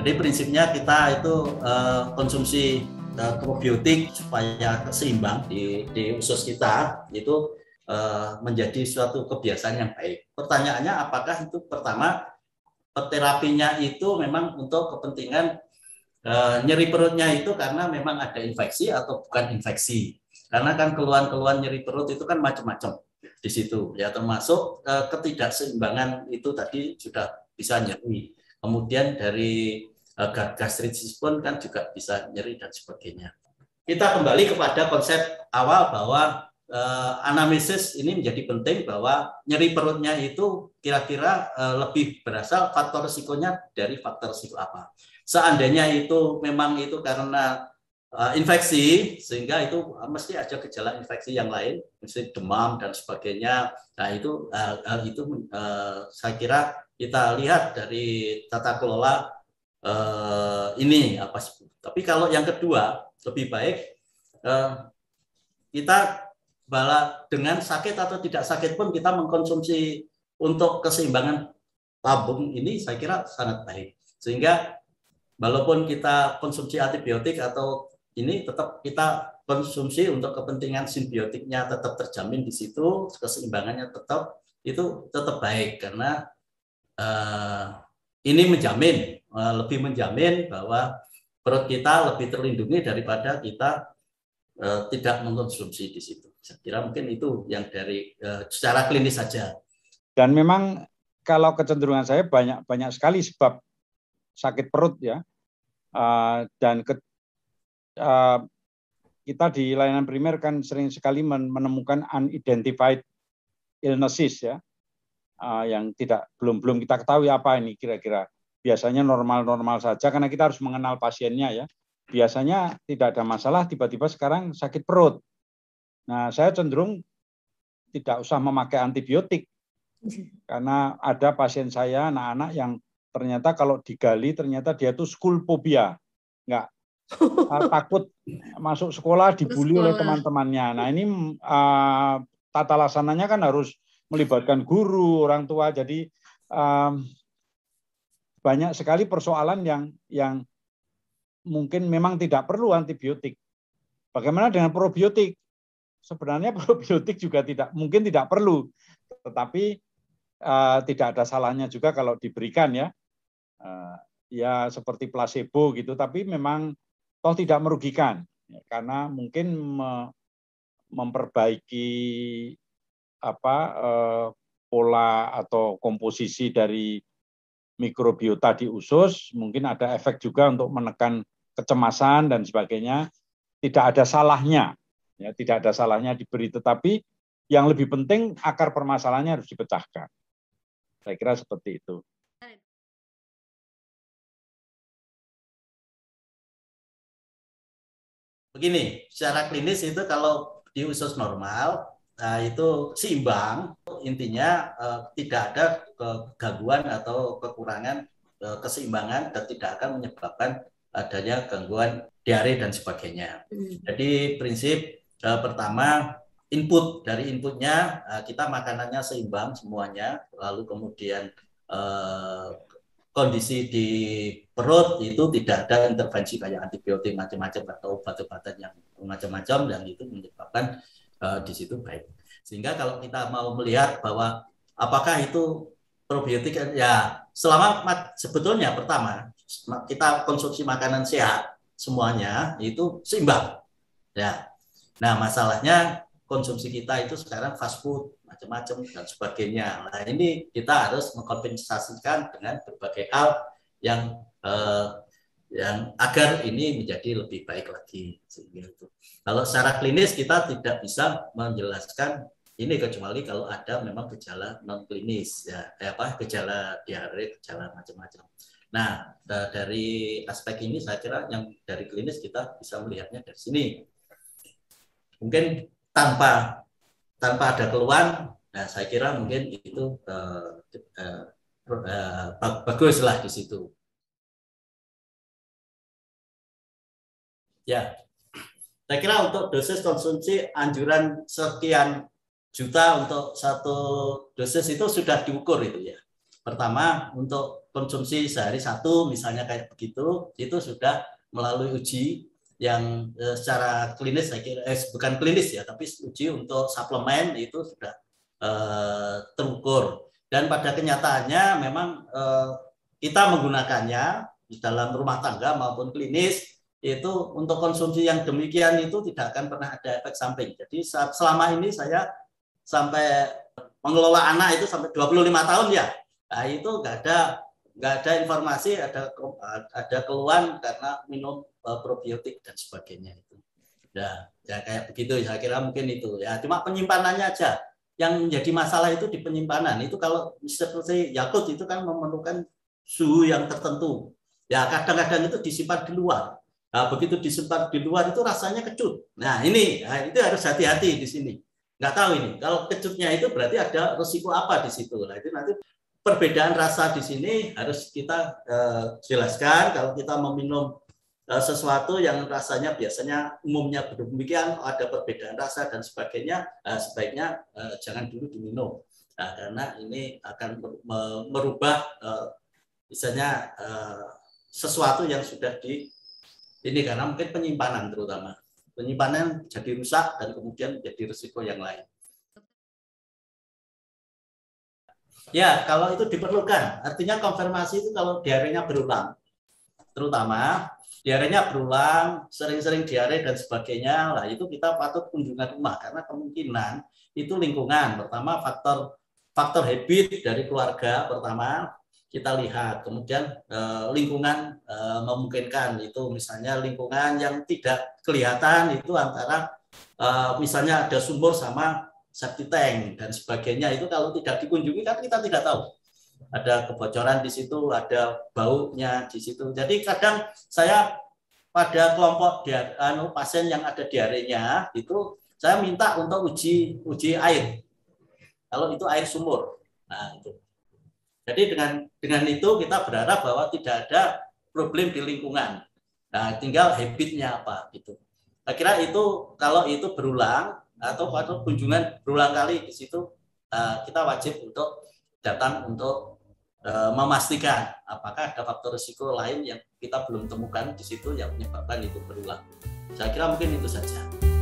Jadi prinsipnya kita itu konsumsi probiotik supaya seimbang di usus kita itu menjadi suatu kebiasaan yang baik. Pertanyaannya apakah itu pertama terapinya itu memang untuk kepentingan nyeri perutnya itu karena memang ada infeksi atau bukan infeksi. Karena kan keluhan-keluhan nyeri perut itu kan macam-macam di situ ya, termasuk ketidakseimbangan itu tadi sudah bisa nyeri. Kemudian dari gastritis pun kan juga bisa nyeri dan sebagainya. Kita kembali kepada konsep awal bahwa anamnesis ini menjadi penting, bahwa nyeri perutnya itu kira-kira lebih berasal faktor risikonya dari faktor risiko apa. Seandainya itu memang itu karena infeksi, sehingga itu mesti ada gejala infeksi yang lain, misalnya demam dan sebagainya. Nah itu saya kira kita lihat dari tata kelola ini apa. Tapi kalau yang kedua lebih baik kita dengan sakit atau tidak sakit pun kita mengkonsumsi untuk keseimbangan lambung ini, saya kira sangat baik. Sehingga walaupun kita konsumsi antibiotik atau ini, tetap kita konsumsi untuk kepentingan simbiotiknya tetap terjamin di situ, keseimbangannya tetap itu tetap baik, karena ini menjamin, lebih menjamin bahwa perut kita lebih terlindungi daripada kita tidak mengkonsumsi di situ. Saya kira mungkin itu yang dari secara klinis saja. Dan memang kalau kecenderungan saya banyak sekali sebab sakit perut ya, dan kita di layanan primer kan sering sekali menemukan unidentified illnesses ya, yang belum kita ketahui apa ini kira-kira. Biasanya normal-normal saja karena kita harus mengenal pasiennya ya. Biasanya tidak ada masalah, tiba-tiba sekarang sakit perut. Nah, saya cenderung tidak usah memakai antibiotik karena ada pasien saya anak-anak yang ternyata kalau digali ternyata dia tuh school phobia, nggak takut masuk sekolah, dibully oleh teman-temannya. Nah ini tata laksananya kan harus melibatkan guru, orang tua. Jadi banyak sekali persoalan yang mungkin memang tidak perlu antibiotik. Bagaimana dengan probiotik? Sebenarnya probiotik juga mungkin tidak perlu, tetapi tidak ada salahnya juga kalau diberikan ya. Ya seperti placebo gitu, tapi memang toh tidak merugikan ya, karena mungkin memperbaiki pola atau komposisi dari mikrobiota di usus, mungkin ada efek juga untuk menekan kecemasan dan sebagainya. Tidak ada salahnya, ya, tidak ada salahnya diberi, tetapi yang lebih penting akar permasalahannya harus dipecahkan. Saya kira seperti itu. Begini, secara klinis itu kalau di usus normal, itu seimbang, intinya tidak ada gangguan atau kekurangan keseimbangan dan tidak akan menyebabkan adanya gangguan diare dan sebagainya. Jadi prinsip pertama, dari inputnya kita makanannya seimbang semuanya, lalu kemudian kondisi di perut itu tidak ada intervensi kayak antibiotik macam-macam atau obat-obatan yang macam-macam, dan itu menyebabkan di situ baik. Sehingga kalau kita mau melihat bahwa apakah itu probiotik, ya selama sebetulnya pertama kita konsumsi makanan sehat semuanya itu seimbang ya. Nah masalahnya konsumsi kita itu sekarang fast food macam-macam dan sebagainya. Nah ini kita harus mengkompensasikan dengan berbagai hal yang agar ini menjadi lebih baik lagi. Kalau secara klinis kita tidak bisa menjelaskan ini kecuali kalau ada memang gejala non klinis ya, gejala diare, gejala macam-macam. Nah dari aspek ini saya kira yang dari klinis kita bisa melihatnya dari sini. Mungkin tanpa ada keluhan, nah saya kira mungkin itu baguslah di situ. Ya, saya kira untuk dosis konsumsi anjuran sekian juta untuk satu dosis itu sudah diukur itu ya. Pertama untuk konsumsi sehari satu misalnya kayak begitu, itu sudah melalui uji yang secara klinis saya kira bukan klinis ya, tapi uji untuk suplemen itu sudah terukur. Dan pada kenyataannya memang kita menggunakannya di dalam rumah tangga maupun klinis itu untuk konsumsi yang demikian itu tidak akan pernah ada efek samping. Jadi selama ini saya sampai mengelola anak itu sampai 25 tahun ya, nah itu nggak ada informasi ada keluhan karena minum probiotik dan sebagainya itu. Nah, ya kayak begitu saya kira mungkin itu ya. Cuma penyimpanannya aja yang menjadi masalah itu di penyimpanan. Itu kalau seperti Yakult itu kan memerlukan suhu yang tertentu. Ya kadang-kadang itu disimpan di luar. Nah, begitu disimpan di luar itu rasanya kecut. Nah ini itu harus hati-hati di sini. Nggak tahu ini. Kalau kecutnya itu berarti ada risiko apa di situ. Nah itu nanti perbedaan rasa di sini harus kita jelaskan. Kalau kita meminum sesuatu yang rasanya biasanya umumnya demikian, ada perbedaan rasa dan sebagainya, sebaiknya jangan dulu diminum. Nah, karena ini akan merubah misalnya sesuatu yang sudah ini karena mungkin penyimpanan terutama. Penyimpanan jadi rusak dan kemudian jadi risiko yang lain. Ya, kalau itu diperlukan. Artinya konfirmasi itu kalau diarenya berulang. Terutama diarenya berulang, sering-sering diare dan sebagainya, lah itu kita patut kunjungan rumah karena kemungkinan itu lingkungan. Pertama faktor habit dari keluarga pertama kita lihat, kemudian lingkungan memungkinkan itu misalnya lingkungan yang tidak kelihatan itu antara misalnya ada sumur sama septic tank dan sebagainya, itu kalau tidak dikunjungi kan kita tidak tahu. Ada kebocoran di situ, ada baunya di situ. Jadi kadang saya pada kelompok pasien yang ada diarenya itu saya minta untuk uji air. Kalau itu air sumur. Nah, itu. Jadi dengan itu kita berharap bahwa tidak ada problem di lingkungan. Nah, tinggal habitnya apa gitu. Saya kira itu kalau itu berulang atau kunjungan berulang kali di situ kita wajib untuk datang untuk memastikan apakah ada faktor risiko lain yang kita belum temukan di situ yang menyebabkan itu berulang. Saya kira mungkin itu saja.